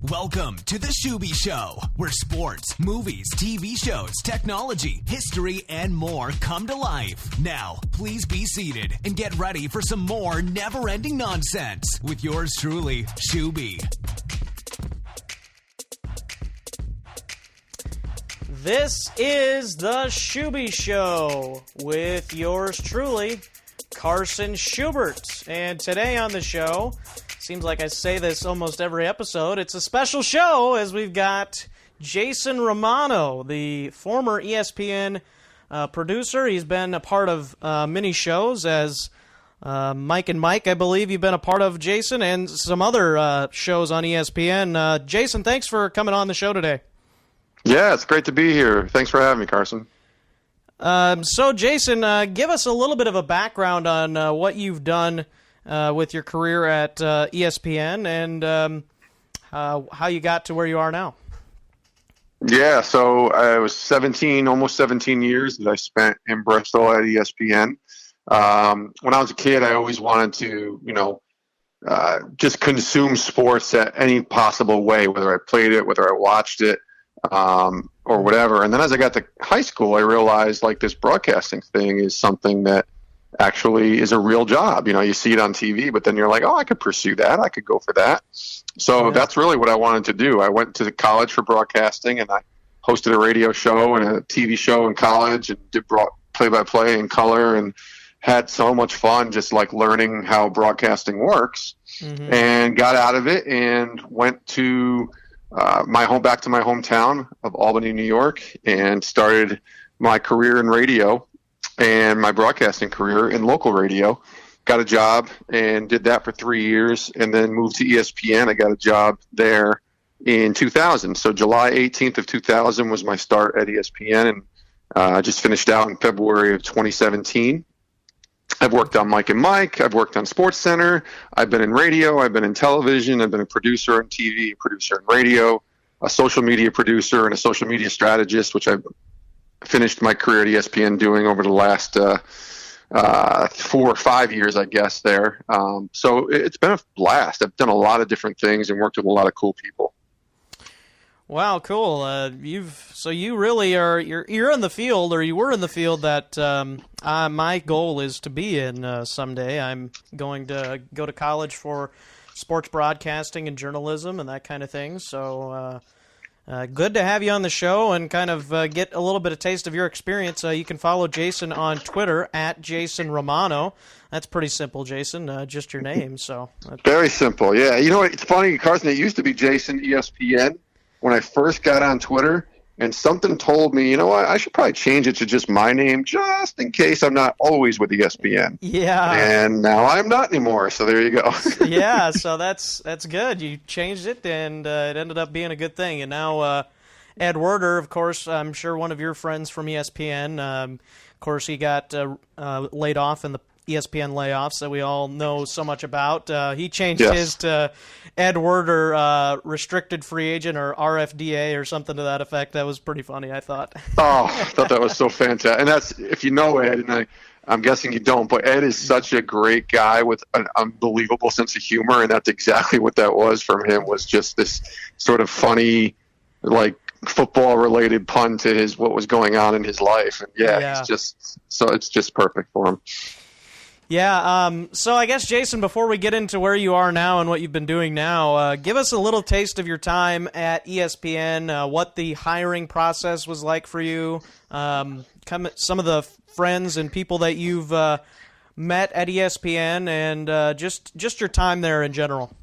Welcome to the Schuby Show, where sports, movies, TV shows, technology, history, and more come to life. Now, please be seated and get ready for some more never-ending nonsense with yours truly, Schuby. This is the Schuby Show with yours truly, Carson Schubert. And today on the show, seems like I say this almost every episode, it's a special show as we've got Jason Romano, the former ESPN producer. He's been a part of many shows as Mike and Mike, I believe you've been a part of, Jason, and some other shows on ESPN. Jason, thanks for coming on the show today. Yeah, it's great to be here. Thanks for having me, Carson. So, Jason, give us a little bit of a background on what you've done with your career at ESPN and how you got to where you are now. Yeah, so I was 17, almost 17 years that I spent in Bristol at ESPN. When I was a kid, I always wanted to, just consume sports at any possible way, whether I played it, whether I watched it, or whatever. And then as I got to high school, I realized like this broadcasting thing is something that actually is a real job. You see it on TV, but then you're like, oh, I could pursue that. I could go for that. So that's really what I wanted to do. I went to college for broadcasting, and I hosted a radio show and a TV show in college and did play-by-play in color and had so much fun just like learning how broadcasting works, and got out of it and went to back to my hometown of Albany, New York, and started my career in radio and my broadcasting career in local radio. Got a job and did that for 3 years, and then moved to ESPN. I got a job there in 2000. So July 18th of 2000 was my start at ESPN, and I just finished out in February of 2017. I've worked on Mike and Mike. I've worked on SportsCenter. I've been in radio. I've been in television. I've been a producer on TV, a producer in radio, a social media producer, and a social media strategist, which I've finished my career at ESPN doing over the last 4 or 5 years, I guess, there. So it's been a blast. I've done a lot of different things and worked with a lot of cool people. Wow, cool. You really are you're in the field, or you were in the field that my goal is to be in someday. I'm going to go to college for sports broadcasting and journalism and that kind of thing. So good to have you on the show and kind of get a little bit of taste of your experience. You can follow Jason on Twitter at Jason Romano. That's pretty simple, Jason. Just your name. So very simple. Yeah. It's funny, Carson. It used to be Jason ESPN when I first got on Twitter, and something told me, I should probably change it to just my name, just in case I'm not always with ESPN. Yeah. And now I'm not anymore, so there you go. Yeah, so that's good. You changed it, and it ended up being a good thing. And now Ed Werder, of course, I'm sure one of your friends from ESPN, of course, he got laid off in the ESPN Layoffs that we all know so much about. He changed his to Ed Werder, restricted free agent, or RFDA, or something to that effect. That was pretty funny, I thought. Oh, I thought that was so fantastic. And that's, if you know Ed, and I'm guessing you don't, but Ed is such a great guy with an unbelievable sense of humor, and that's exactly what that was from him, was just this sort of funny, like, football-related pun to what was going on in his life. And it's just perfect for him. Yeah, so I guess, Jason, before we get into where you are now and what you've been doing now, give us a little taste of your time at ESPN, what the hiring process was like for you, some of the friends and people that you've met at ESPN, and just your time there in general.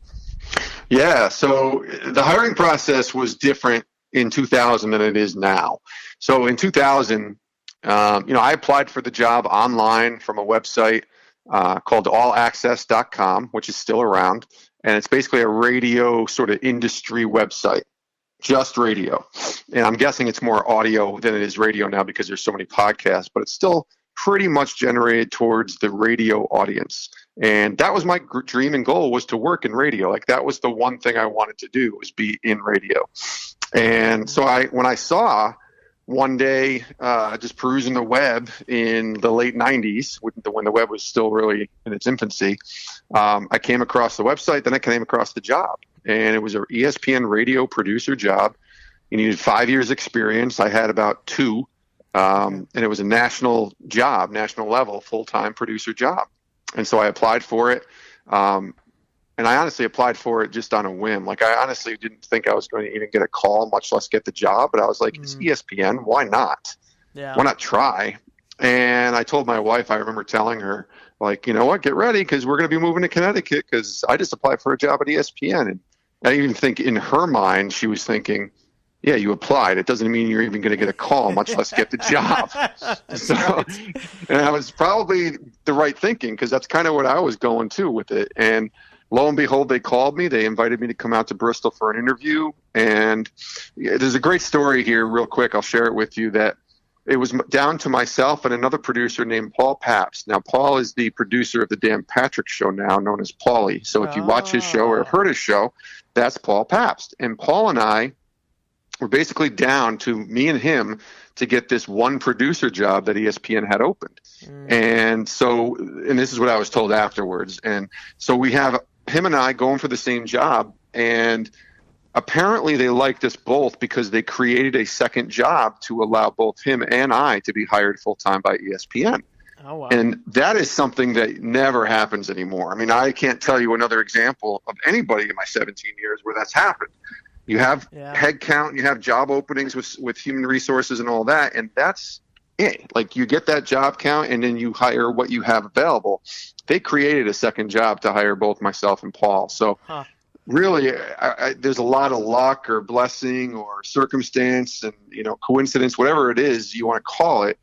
Yeah, so the hiring process was different in 2000 than it is now. So in 2000, I applied for the job online from a website called allaccess.com, which is still around. And it's basically a radio sort of industry website, just radio. And I'm guessing it's more audio than it is radio now because there's so many podcasts, but it's still pretty much generated towards the radio audience. And that was my dream and goal, was to work in radio. Like, that was the one thing I wanted to do, was be in radio. And so when I saw one day, just perusing the web in the late 90s, when the web was still really in its infancy, I came across the website, then I came across the job. and it was an ESPN radio producer job. You needed 5 years experience. I had about 2, and it was a national job, national level, full-time producer job. And so I applied for it. And I honestly applied for it just on a whim. Like, I honestly didn't think I was going to even get a call, much less get the job. But I was like, it's ESPN. Why not? Yeah. Why not try? And I told my wife, I remember telling her, like, you know what, get ready because we're going to be moving to Connecticut because I just applied for a job at ESPN. And I even think in her mind, she was thinking, yeah, you applied. It doesn't mean you're even going to get a call, much less get the job. So, right. And I was probably the right thinking because that's kind of what I was going to with it. And lo and behold, they called me. They invited me to come out to Bristol for an interview. And there's a great story here real quick. I'll share it with you that it was down to myself and another producer named Paul Pabst. Now, Paul is the producer of the Dan Patrick Show now, known as Paulie. So if you watch his show or have heard his show, that's Paul Pabst. And Paul and I were basically down to me and him to get this one producer job that ESPN had opened. And so, and this is what I was told afterwards. And so we have him and I going for the same job, and apparently they liked us both because they created a second job to allow both him and I to be hired full-time by ESPN. Oh, wow. And that is something that never happens anymore. I mean, I can't tell you another example of anybody in my 17 years where that's happened. You have head count, you have job openings with human resources and all that, and that's it. Like, you get that job count and then you hire what you have available. They created a second job to hire both myself and Paul. So really, there's a lot of luck or blessing or circumstance and, coincidence, whatever it is you want to call it.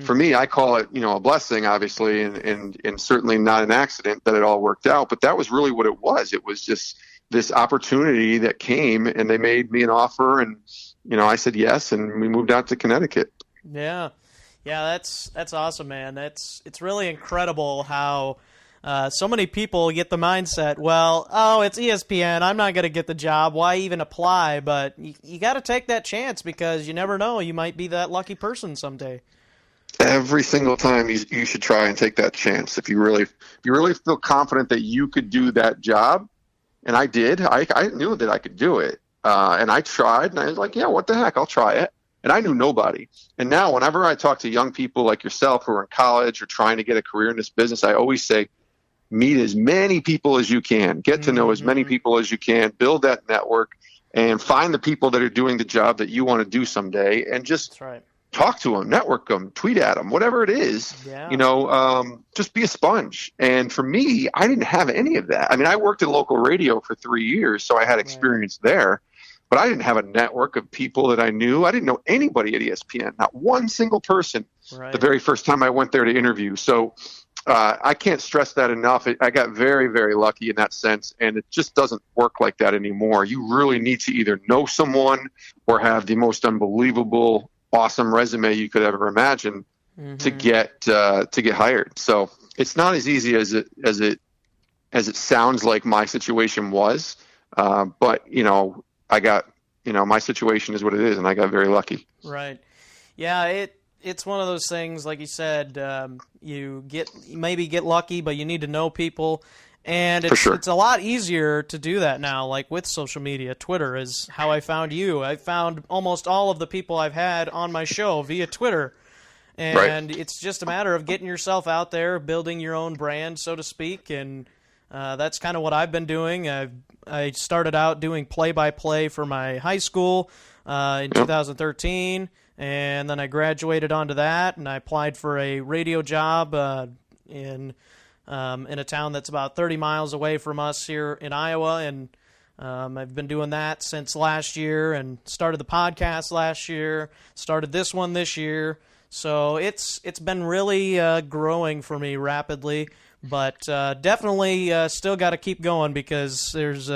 For me, I call it, a blessing, obviously, and certainly not an accident that it all worked out. But that was really what it was. It was just this opportunity that came, and they made me an offer, and I said yes, and we moved out to Connecticut. Yeah, that's awesome, man. It's really incredible how so many people get the mindset, well, it's ESPN, I'm not going to get the job, why even apply? But you got to take that chance because you never know, you might be that lucky person someday. Every single time you should try and take that chance. If you really feel confident that you could do that job. And I did. I knew that I could do it. And I tried, and I was like, yeah, what the heck? I'll try it. And I knew nobody. And now whenever I talk to young people like yourself who are in college or trying to get a career in this business, I always say, meet as many people as you can. Get to know as many people as you can. Build that network and find the people that are doing the job that you want to do someday. And just talk to them, network them, tweet at them, whatever it is, just be a sponge. And for me, I didn't have any of that. I mean, I worked in local radio for 3 years, so I had experience there, but I didn't have a network of people that I knew. I didn't know anybody at ESPN, not one single person the very first time I went there to interview. So I can't stress that enough. I got very, very lucky in that sense, and it just doesn't work like that anymore. You really need to either know someone or have the most unbelievable awesome resume you could ever imagine to get hired. So it's not as easy as it sounds like my situation was. But I got, my situation is what it is, and I got very lucky. Right. Yeah. It's one of those things, like you said, you maybe get lucky, but you need to know people. And it's a lot easier to do that now, like with social media. Twitter is how I found you. I found almost all of the people I've had on my show via Twitter. And it's just a matter of getting yourself out there, building your own brand, so to speak. And that's kind of what I've been doing. I started out doing play-by-play for my high school in 2013. And then I graduated onto that, and I applied for a radio job in a town that's about 30 miles away from us here in Iowa, and I've been doing that since last year and started the podcast last year, started this one this year. So it's been really growing for me rapidly, but definitely still got to keep going because there's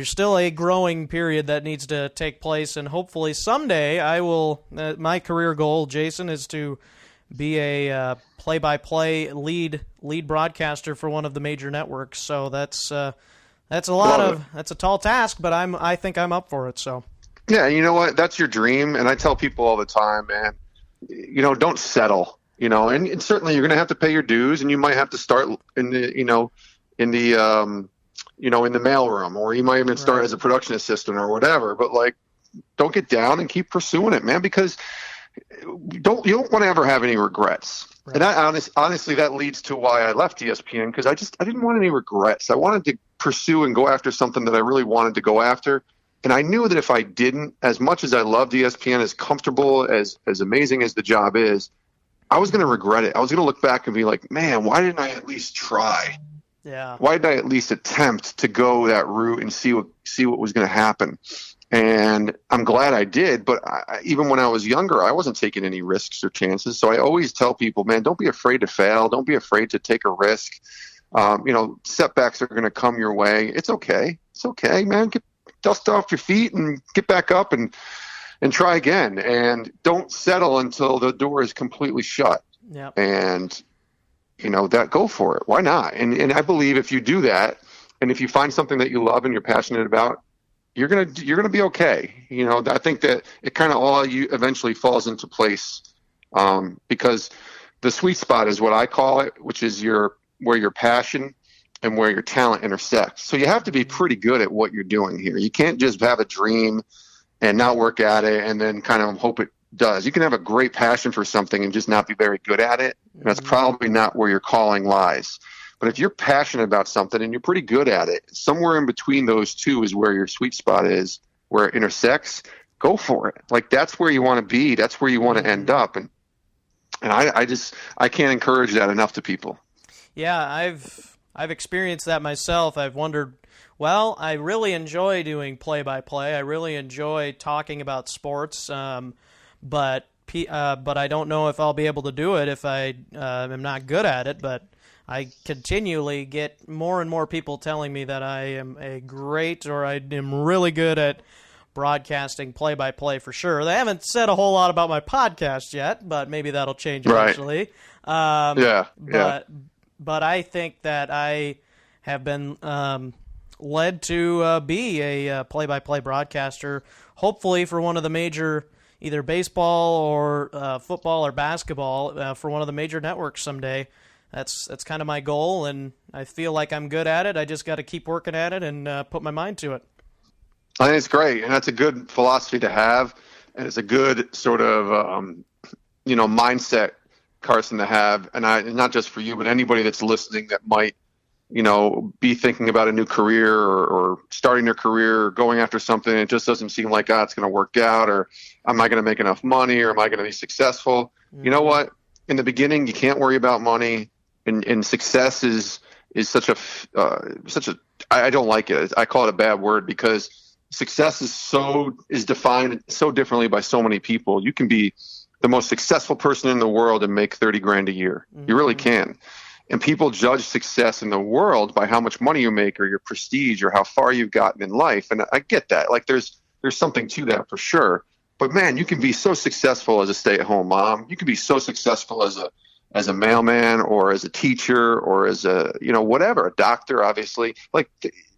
still a growing period that needs to take place, and hopefully someday I will. My career goal, Jason, is to be a play-by-play lead broadcaster for one of the major networks. So that's a tall task, but I think I'm up for it. So yeah, you know what? That's your dream, and I tell people all the time, man. Don't settle. And certainly you're going to have to pay your dues, and you might have to start in the in the mailroom, or you might even start as a production assistant or whatever. But like, don't get down and keep pursuing it, man, because you don't want to ever have any regrets. Right. And honestly, that leads to why I left ESPN, because I didn't want any regrets. I wanted to pursue and go after something that I really wanted to go after. And I knew that if I didn't, as much as I loved ESPN, as comfortable, as amazing as the job is, I was going to regret it. I was going to look back and be like, man, why didn't I at least try? Yeah. Why did I at least attempt to go that route and see what was going to happen? And I'm glad I did. But even when I was younger, I wasn't taking any risks or chances. So I always tell people, man, don't be afraid to fail. Don't be afraid to take a risk. Setbacks are going to come your way. It's okay. It's okay, man. Get dust off your feet and get back up and try again. And don't settle until the door is completely shut. Yep. And that go for it. Why not? And I believe if you do that, and if you find something that you love and you're passionate about, you're gonna be okay. I think that it kind of all you eventually falls into place, because the sweet spot is what I call it, which is where your passion and where your talent intersect. So you have to be pretty good at what you're doing here. You can't just have a dream and not work at it and then kind of hope it does. You can have a great passion for something and just not be very good at it. And that's probably not where your calling lies. But if you're passionate about something and you're pretty good at it, somewhere in between those two is where your sweet spot is, where it intersects. Go for it. Like, that's where you want to be. That's where you want to end up. And I can't encourage that enough to people. Yeah, I've experienced that myself. I've wondered, well, I really enjoy doing play-by-play. I really enjoy talking about sports, but I don't know if I'll be able to do it if I am not good at it. But I continually get more and more people telling me that I am I am really good at broadcasting play-by-play for sure. They haven't said a whole lot about my podcast yet, but maybe that'll change eventually. Right. But I think that I have been led to be a play-by-play broadcaster, hopefully for one of the major, either baseball or football or basketball, for one of the major networks someday. That's kind of my goal, and I feel like I'm good at it. I just got to keep working at it and put my mind to it. I think it's great, and that's a good philosophy to have, and it's a good sort of mindset, Carson, to have, and not just for you, but anybody that's listening that might be thinking about a new career or starting their career or going after something. It just doesn't seem like it's going to work out, or am I going to make enough money, or am I going to be successful? Mm-hmm. You know what? In the beginning, you can't worry about money. And success is such a I don't like it. I call it a bad word, because success is defined so differently by so many people. You can be the most successful person in the world and make $30,000 a year. Mm-hmm. You really can. And people judge success in the world by how much money you make, or your prestige, or how far you've gotten in life. And I get that. Like, there's something to that for sure. But man, you can be so successful as a stay-at-home mom. You can be so successful as a mailman, or as a teacher, or as a whatever, a doctor, obviously. Like,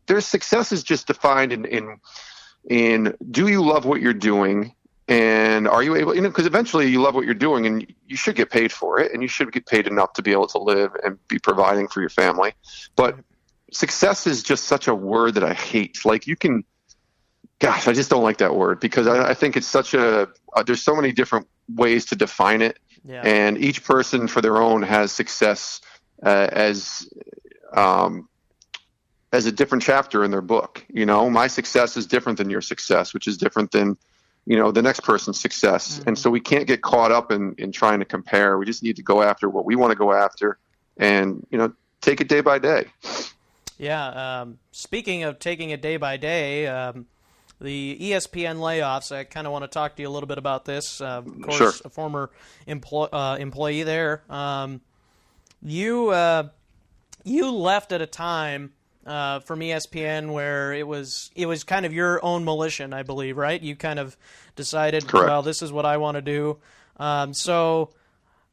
there's success is just defined in do you love what you're doing, and are you able, because eventually you love what you're doing and you should get paid for it, and you should get paid enough to be able to live and be providing for your family. But success is just such a word that I hate. Like, I just don't like that word, because I think it's such there's so many different ways to define it. Yeah. And each person for their own has success as a different chapter in their book. My success is different than your success, which is different than, the next person's success. Mm-hmm. And so we can't get caught up in trying to compare. We just need to go after what we want to go after, and, take it day by day. Yeah. Speaking of taking it day by day, the ESPN layoffs, I kind of want to talk to you a little bit about this. Of course, sure. A former employee there. You left at a time from ESPN where it was kind of your own volition, I believe, right? You kind of decided, correct, well, this is what I want to do. So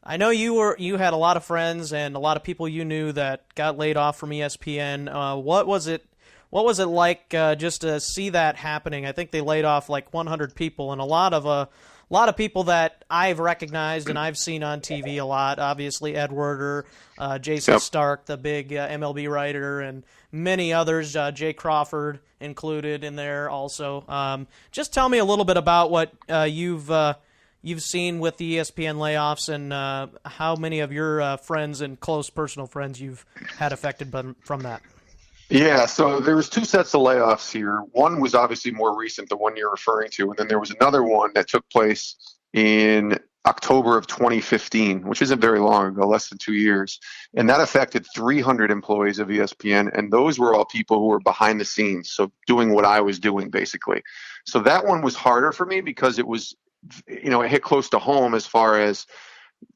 I know you had a lot of friends and a lot of people you knew that got laid off from ESPN. What was it what was it like just to see that happening? I think they laid off like 100 people, and a lot of people that I've recognized and I've seen on TV a lot. Obviously, Ed Werder, Jason Stark, the big MLB writer, and many others, Jay Crawford included in there also. Just tell me a little bit about what you've seen with the ESPN layoffs and how many of your friends and close personal friends you've had affected from that. Yeah, so there was two sets of layoffs here. One was obviously more recent, the one you're referring to, and then there was another one that took place in October of 2015, which isn't very long ago, less than 2 years. And that affected 300 employees of ESPN, and those were all people who were behind the scenes, so doing what I was doing, basically. So that one was harder for me because it was, it hit close to home as far as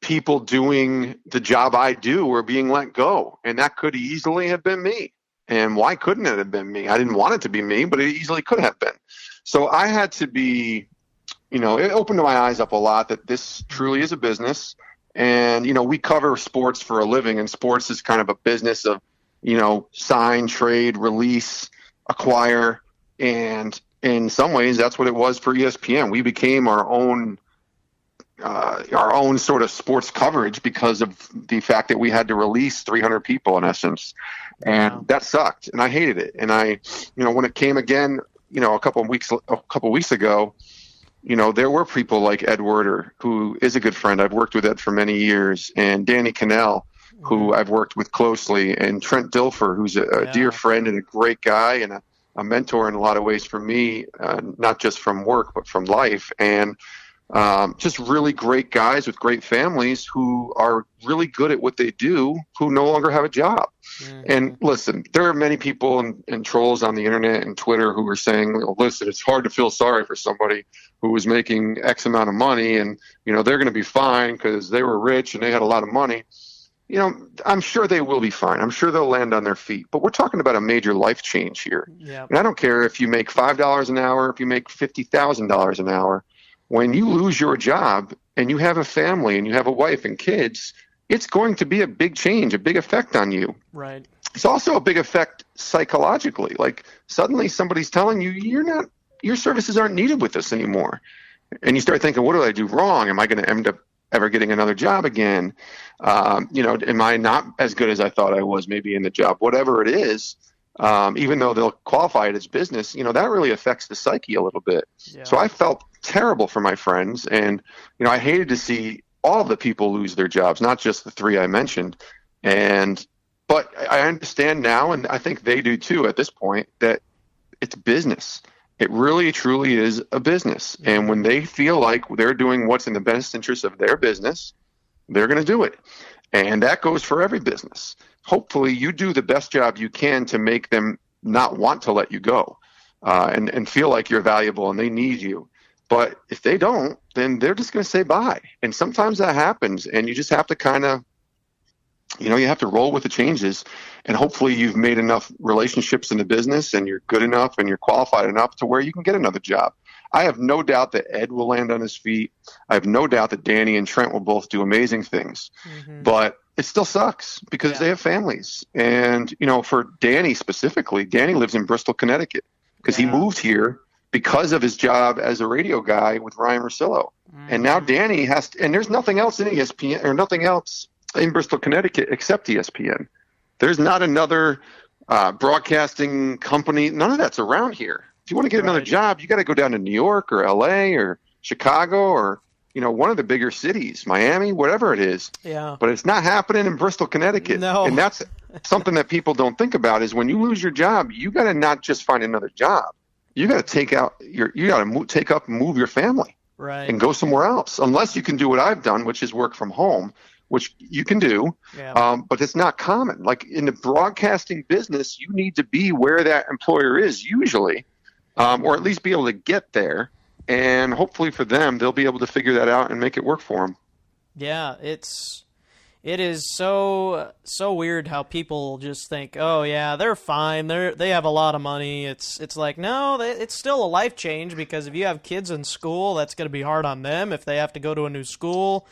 people doing the job I do were being let go, and that could easily have been me. And why couldn't it have been me? I didn't want it to be me, but it easily could have been. So I had to be, it opened my eyes up a lot that this truly is a business. And, we cover sports for a living, and sports is kind of a business of, sign, trade, release, acquire. And in some ways, that's what it was for ESPN. We became our own sort of sports coverage because of the fact that we had to release 300 people in essence. And that sucked, and I hated it. And when it came again, a couple of weeks ago, there were people like Ed Werder, who is a good friend. I've worked with Ed for many years, and Danny Cannell, who I've worked with closely, and Trent Dilfer, who's a dear friend and a great guy and a mentor in a lot of ways for me, not just from work, but from life. And just really great guys with great families who are really good at what they do, who no longer have a job. Mm-hmm. And listen, there are many people and trolls on the internet and Twitter who are saying, listen, it's hard to feel sorry for somebody who was making X amount of money and, they're going to be fine because they were rich and they had a lot of money. I'm sure they will be fine. I'm sure they'll land on their feet. But we're talking about a major life change here. Yep. And I don't care if you make $5 an hour, if you make $50,000 an hour. When you lose your job and you have a family and you have a wife and kids, it's going to be a big change, a big effect on you. Right. It's also a big effect psychologically. Like suddenly somebody's telling you your services aren't needed with us anymore. And you start thinking, what did I do wrong? Am I going to end up ever getting another job again? Am I not as good as I thought I was maybe in the job? Whatever it is. Even though they'll qualify it as business, that really affects the psyche a little bit. Yeah. So I felt terrible for my friends. And, I hated to see all of the people lose their jobs, not just the three I mentioned. But I understand now, and I think they do too at this point, that it's business. It really, truly is a business. And when they feel like they're doing what's in the best interest of their business, they're going to do it. And that goes for every business. Hopefully you do the best job you can to make them not want to let you go and feel like you're valuable and they need you. But if they don't, then they're just going to say bye. And sometimes that happens, and you just have to kind of, you have to roll with the changes. And hopefully you've made enough relationships in the business and you're good enough and you're qualified enough to where you can get another job. I have no doubt that Ed will land on his feet. I have no doubt that Danny and Trent will both do amazing things. Mm-hmm. But it still sucks because they have families. And, for Danny specifically, Danny lives in Bristol, Connecticut because he moved here because of his job as a radio guy with Ryan Russillo. Mm-hmm. And now Danny and there's nothing else in ESPN or nothing else in Bristol, Connecticut except ESPN. There's not another broadcasting company. None of that's around here. If you want to get another job, you got to go down to New York or LA or Chicago or, one of the bigger cities, Miami, whatever it is. Yeah. But it's not happening in Bristol, Connecticut. No. And that's something that people don't think about is when you lose your job, you got to not just find another job. You got to take up and move your family and go somewhere else, unless you can do what I've done, which is work from home, which you can do. Yeah. But it's not common. Like in the broadcasting business, you need to be where that employer is usually, or at least be able to get there. And hopefully for them, they'll be able to figure that out and make it work for them. Yeah, it is so weird how people just think, oh yeah, they're fine, they have a lot of money. It's like, no, it's still a life change because if you have kids in school, that's going to be hard on them if they have to go to a new school.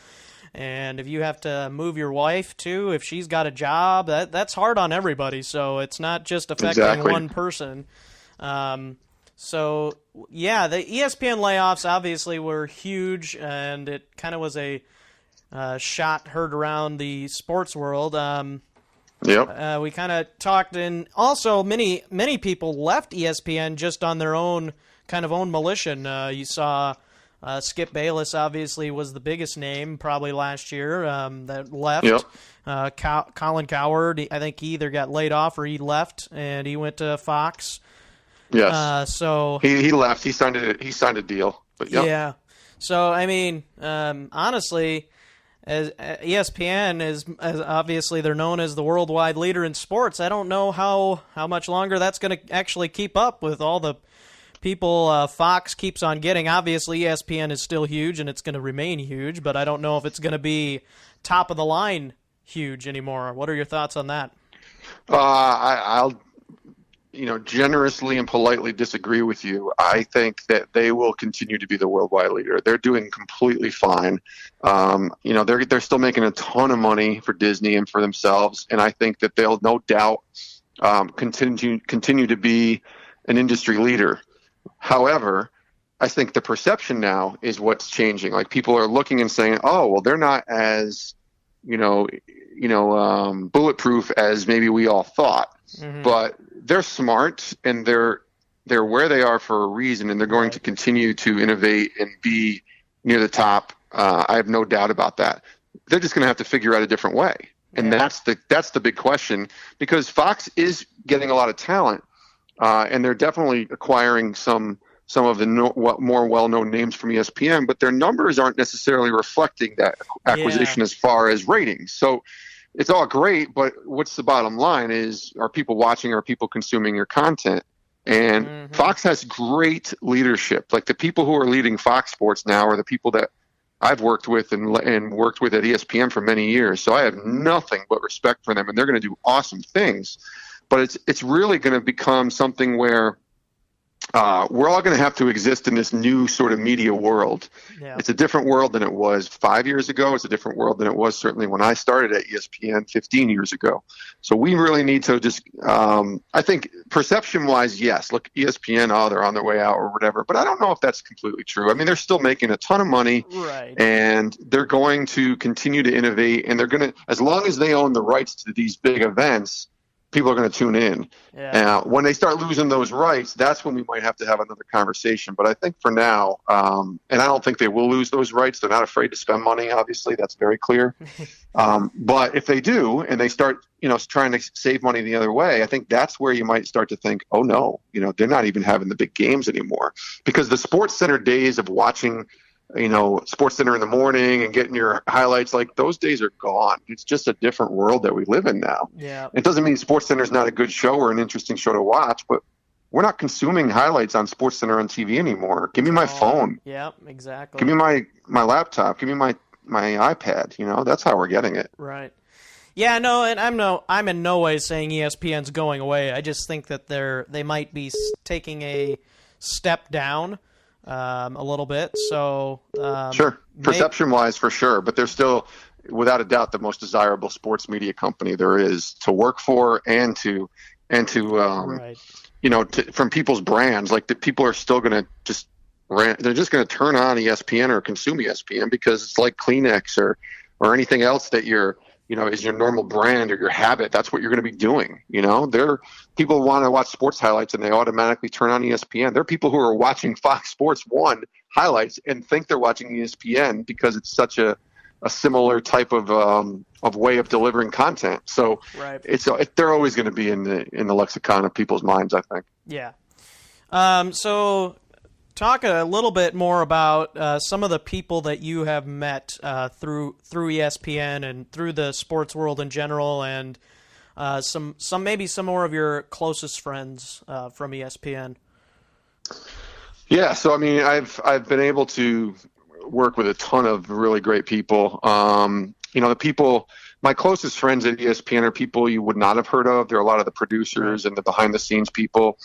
And if you have to move your wife too, if she's got a job, that's hard on everybody. So it's not just affecting one person. So yeah, the ESPN layoffs obviously were huge, and it kind of was a shot heard around the sports world. Yep. We kind of talked, and also many people left ESPN just on their own volition. You saw Skip Bayless obviously was the biggest name probably last year that left. Yep. Colin Cowherd, I think he either got laid off or he left, and he went to Fox. Yes. So he left. He signed a deal. But yep. Yeah. So I mean, honestly, as ESPN is as obviously they're known as the worldwide leader in sports. I don't know how much longer that's going to actually keep up with all the people Fox keeps on getting. Obviously, ESPN is still huge and it's going to remain huge, but I don't know if it's going to be top of the line huge anymore. What are your thoughts on that? I'll generously and politely disagree with you. I think that they will continue to be the worldwide leader. They're doing completely fine. They're still making a ton of money for Disney and for themselves, and I think that they'll no doubt continue to be an industry leader. However, I think the perception now is what's changing. Like, people are looking and saying, "Oh, well, they're not as bulletproof as maybe we all thought." Mm-hmm. But they're smart, and they're where they are for a reason, and they're going to continue to innovate and be near the top. I have no doubt about that. They're just going to have to figure out a different way, and that's the big question, because Fox is getting a lot of talent, and they're definitely acquiring some of the more well-known names from ESPN, but their numbers aren't necessarily reflecting that acquisition as far as ratings. So it's all great, but what's the bottom line is, are people watching, are people consuming your content? And Fox has great leadership. Like, the people who are leading Fox Sports now are the people that I've worked with and worked with at ESPN for many years. So I have nothing but respect for them, and they're going to do awesome things. But it's really going to become something where we're all going to have to exist in this new sort of media world. Yeah. It's a different world than it was 5 years ago. It's a different world than it was certainly when I started at ESPN 15 years ago. So we really need to just, I think perception-wise, yes, look, ESPN, they're on their way out or whatever. But I don't know if that's completely true. I mean, they're still making a ton of money, and they're going to continue to innovate. And they're going to, as long as they own the rights to these big events, people are going to tune in. Yeah. When they start losing those rights, that's when we might have to have another conversation. But I think for now, and I don't think they will lose those rights. They're not afraid to spend money, obviously. That's very clear. But if they do, and they start, trying to save money the other way, I think that's where you might start to think, oh, no, they're not even having the big games anymore. Because the Sports Center days of watching Sports Center in the morning and getting your highlights, like, those days are gone. It's just a different world that we live in now. Yeah. It doesn't mean Sports Center is not a good show or an interesting show to watch, but we're not consuming highlights on Sports Center on TV anymore. Give me my phone. Yeah, exactly. Give me my laptop. Give me my iPad. That's how we're getting it. Right. Yeah, no, and I'm in no way saying ESPN's going away. I just think that they might be taking a step down. A little bit, so sure, perception-wise, for sure, but they're still, without a doubt, the most desirable sports media company there is to work for, and to from people's brands. Like, the people are still going to they're just going to turn on ESPN or consume ESPN because it's like Kleenex or anything else that is your normal brand or your habit. That's what you're going to be doing. People want to watch sports highlights and they automatically turn on ESPN. There are people who are watching Fox Sports 1 highlights and think they're watching ESPN because it's such a similar type of way of delivering content. So they're always going to be in the lexicon of people's minds, I think. Yeah. So talk a little bit more about some of the people that you have met through ESPN and through the sports world in general, and some more of your closest friends from ESPN. Yeah, so I mean, I've been able to work with a ton of really great people. The people, my closest friends at ESPN are people you would not have heard of. They're a lot of the producers and the behind the scenes people.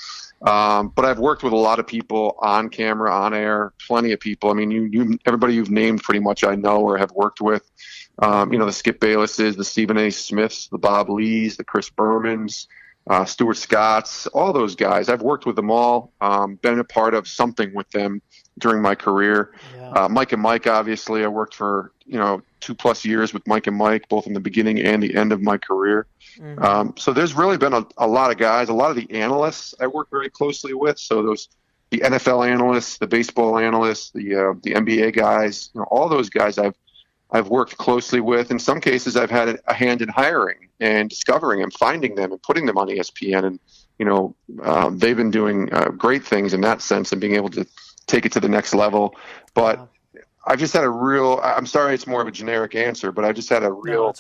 But I've worked with a lot of people on camera, on air, plenty of people. I mean, everybody you've named pretty much I know or have worked with. The Skip Baylesses, the Stephen A. Smiths, the Bob Lees, the Chris Bermans, Stuart Scotts, all those guys. I've worked with them all, been a part of something with them during my career. Yeah. Mike and Mike, obviously, I worked for, 2+ years with Mike and Mike, both in the beginning and the end of my career. Mm-hmm. So there's really been a lot of guys, a lot of the analysts I work very closely with. So the NFL analysts, the baseball analysts, the NBA guys, all those guys I've worked closely with. In some cases, I've had a hand in hiring and discovering them, finding them, and putting them on ESPN. And they've been doing great things in that sense and being able to take it to the next level. But Wow. I've just had I'm sorry it's more of a generic answer, but I just had a real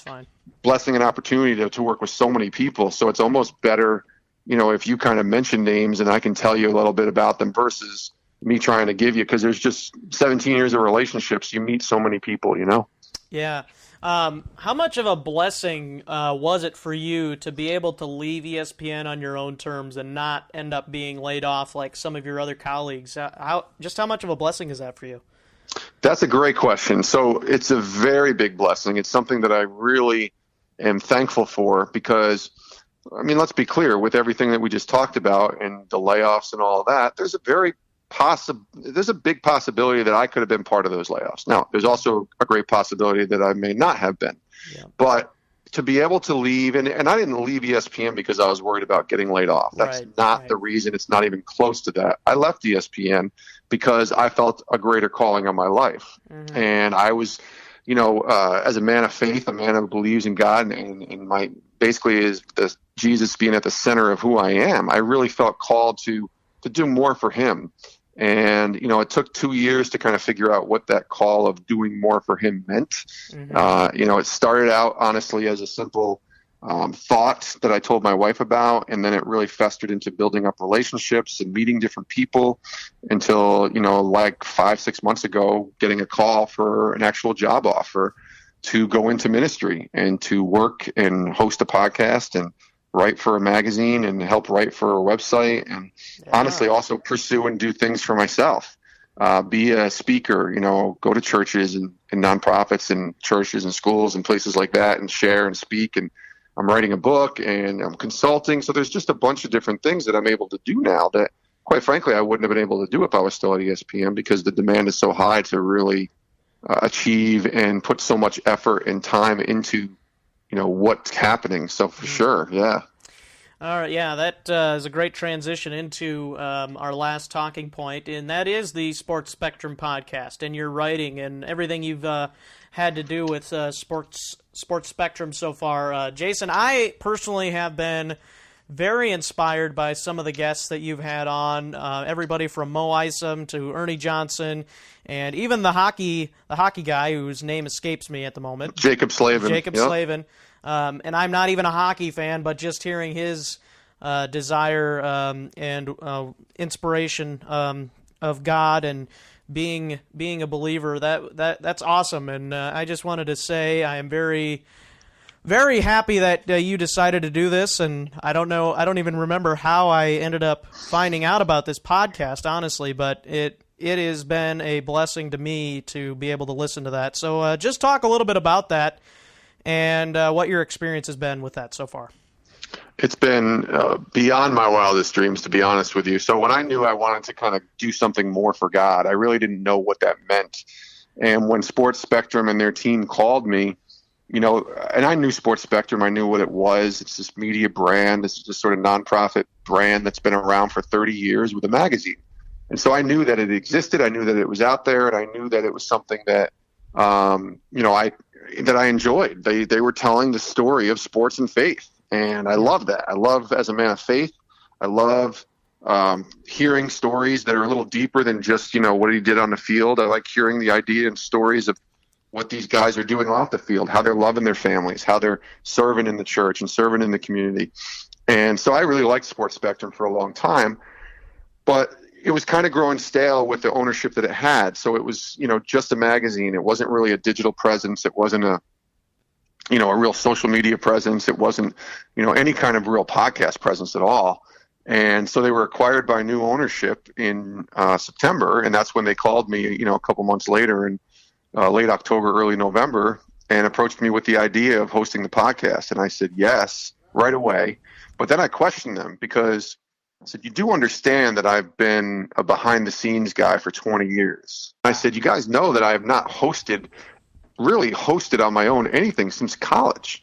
blessing and opportunity to work with so many people. So it's almost better, if you kind of mention names and I can tell you a little bit about them versus me trying to give you, because there's just 17 years of relationships. You meet so many people, Yeah. How much of a blessing was it for you to be able to leave ESPN on your own terms and not end up being laid off like some of your other colleagues? How much of a blessing is that for you? That's a great question. So it's a very big blessing. It's something that I really am thankful for because, let's be clear, with everything that we just talked about and the layoffs and all of that, there's a big possibility that I could have been part of those layoffs. Now, there's also a great possibility that I may not have been. Yeah. But to be able to leave, and I didn't leave ESPN because I was worried about getting laid off. That's not the reason. It's not even close to that. I left ESPN because I felt a greater calling on my life. Mm-hmm. And I was, as a man of faith, a man who believes in God, and my basically is the Jesus being at the center of who I am. I really felt called to do more for him. And, it took 2 years to kind of figure out what that call of doing more for him meant. Mm-hmm. It started out, honestly, as a simple thought that I told my wife about, and then it really festered into building up relationships and meeting different people until, like 5-6 months ago, getting a call for an actual job offer to go into ministry and to work and host a podcast and write for a magazine and help write for a website, and honestly also pursue and do things for myself. Be a speaker, go to churches and nonprofits and churches and schools and places like that and share and speak. And I'm writing a book and I'm consulting. So there's just a bunch of different things that I'm able to do now that, quite frankly, I wouldn't have been able to do if I was still at ESPN, because the demand is so high to really achieve and put so much effort and time into what's happening. So for sure, yeah. All right, yeah, that is a great transition into our last talking point, and that is the Sports Spectrum podcast and your writing and everything you've had to do with Sports Spectrum so far. Jason, I personally have been very inspired by some of the guests that you've had on, everybody from Mo Isom to Ernie Johnson, and even the hockey guy whose name escapes me at the moment. Jacob Slavin. And I'm not even a hockey fan, but just hearing his desire and inspiration of God and being a believer, that's awesome. And I just wanted to say I am very, very happy that you decided to do this. And I don't even remember how I ended up finding out about this podcast, honestly, but it has been a blessing to me to be able to listen to that. So just talk a little bit about that and what your experience has been with that so far. It's been beyond my wildest dreams, to be honest with you. So when I knew I wanted to kind of do something more for God, I really didn't know what that meant. And when Sports Spectrum and their team called me, and I knew Sports Spectrum, I knew what it was. It's this media brand. This is this sort of nonprofit brand that's been around for 30 years with a magazine. And so I knew that it existed. I knew that it was out there, and I knew that it was something that, that I enjoyed. They were telling the story of sports and faith, and I love that. I love, as a man of faith, I love hearing stories that are a little deeper than just what he did on the field. I like hearing the idea and stories of what these guys are doing off the field, how they're loving their families, how they're serving in the church and serving in the community. And so I really liked Sports Spectrum for a long time, but it was kind of growing stale with the ownership that it had. So it was, just a magazine. It wasn't really a digital presence. It wasn't a real social media presence. It wasn't, any kind of real podcast presence at all. And so they were acquired by new ownership in September, and that's when they called me, a couple months later in late October, early November, and approached me with the idea of hosting the podcast. And I said yes right away. But then I questioned them because I said, you do understand that I've been a behind-the-scenes guy for 20 years. I said, you guys know that I have not really hosted on my own anything since college.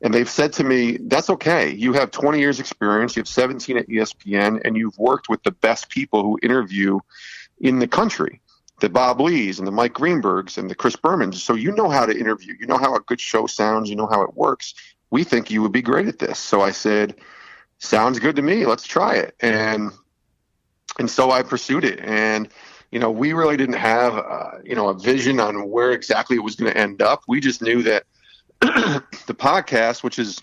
And they've said to me, that's okay. You have 20 years experience. You have 17 at ESPN, and you've worked with the best people who interview in the country, the Bob Lees and the Mike Greenbergs and the Chris Bermans. So you know how to interview. You know how a good show sounds. You know how it works. We think you would be great at this. So I said, sounds good to me. Let's try it. And so I pursued it. And, we really didn't have, a vision on where exactly it was going to end up. We just knew that the podcast, which is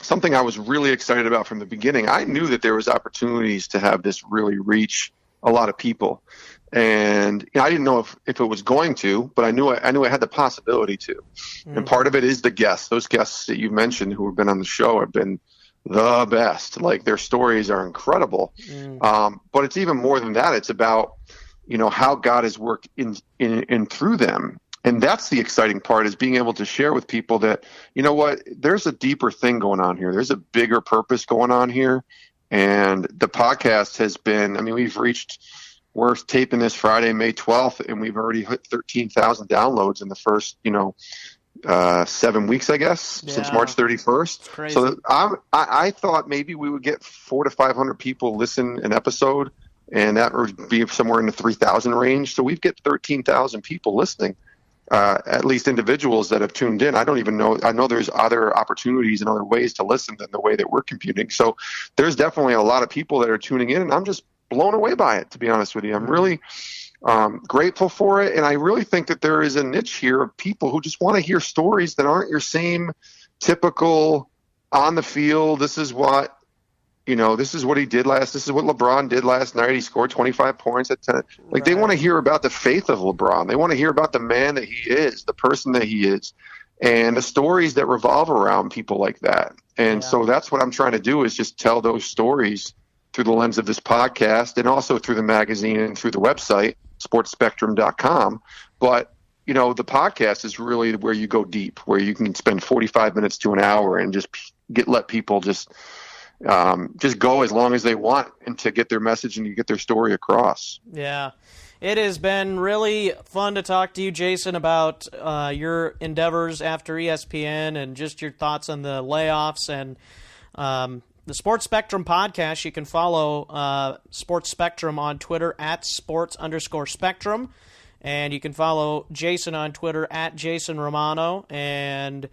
something I was really excited about from the beginning, I knew that there was opportunities to have this really reach a lot of people. And I didn't know if it was going to, but I knew it had the possibility to. Mm-hmm. And part of it is the guests. Those guests that you mentioned who have been on the show have been the best. Like, their stories are incredible. But it's even more than that. It's about, how God has worked in through them. And that's the exciting part, is being able to share with people that, there's a deeper thing going on here. There's a bigger purpose going on here. And the podcast has been, we're taping this Friday, May 12th, and we've already hit 13,000 downloads in the first, 7 weeks, I guess, since March 31st. So I thought maybe we would get 400 to 500 people listen an episode, and that would be somewhere in the 3,000 range. So we've got 13,000 people listening. At least individuals that have tuned in. I don't even know. I know there's other opportunities and other ways to listen than the way that we're computing. So there's definitely a lot of people that are tuning in, and I'm just blown away by it, to be honest with you. I'm really grateful for it. And I really think that there is a niche here of people who just want to hear stories that aren't your same typical on the field. This is what he did this is what LeBron did last night. He scored 25 points at 10. Like, they want to hear about the faith of LeBron. They want to hear about the man that he is, the person that he is, and the stories that revolve around people like that. And so that's what I'm trying to do, is just tell those stories through the lens of this podcast, and also through the magazine and through the website, sportspectrum.com. But, the podcast is really where you go deep, where you can spend 45 minutes to an hour and just let people just go as long as they want, and to get their message and to get their story across. Yeah. It has been really fun to talk to you, Jason, about your endeavors after ESPN, and just your thoughts on the layoffs and the Sports Spectrum podcast. You can follow Sports Spectrum on Twitter at sports_spectrum. And you can follow Jason on Twitter at Jason Romano. And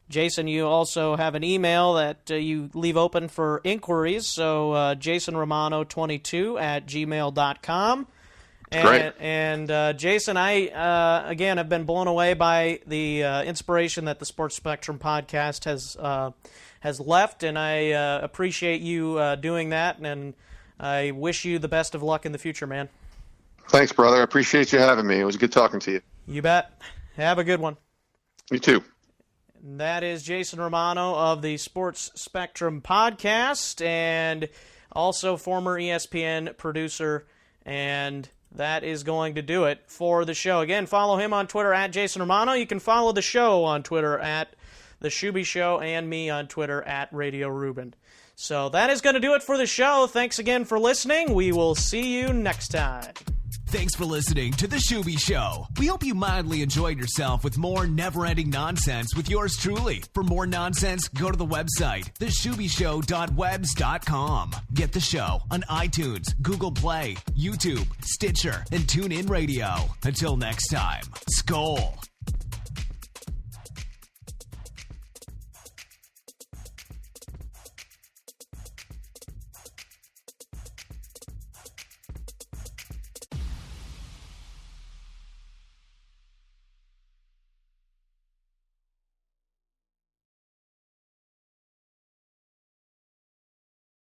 Jason, you also have an email that you leave open for inquiries. So jasonromano22 at gmail.com. And Jason, I again have been blown away by the inspiration that the Sports Spectrum podcast has left, and I appreciate you doing that, and I wish you the best of luck in the future, man. Thanks, brother. I appreciate you having me. It was good talking to you. You bet. Have a good one. You too. And that is Jason Romano of the Sports Spectrum podcast, and also former ESPN producer, and that is going to do it for the show. Again, follow him on Twitter at Jason Romano. You can follow the show on Twitter at The Schuby Show, and me on Twitter at Radio Ruben. So that is going to do it for the show. Thanks again for listening. We will see you next time. Thanks for listening to The Schuby Show. We hope you mildly enjoyed yourself with more never-ending nonsense with yours truly. For more nonsense, go to the website, theschubyshow.webs.com. Get the show on iTunes, Google Play, YouTube, Stitcher, and TuneIn Radio. Until next time, Skol.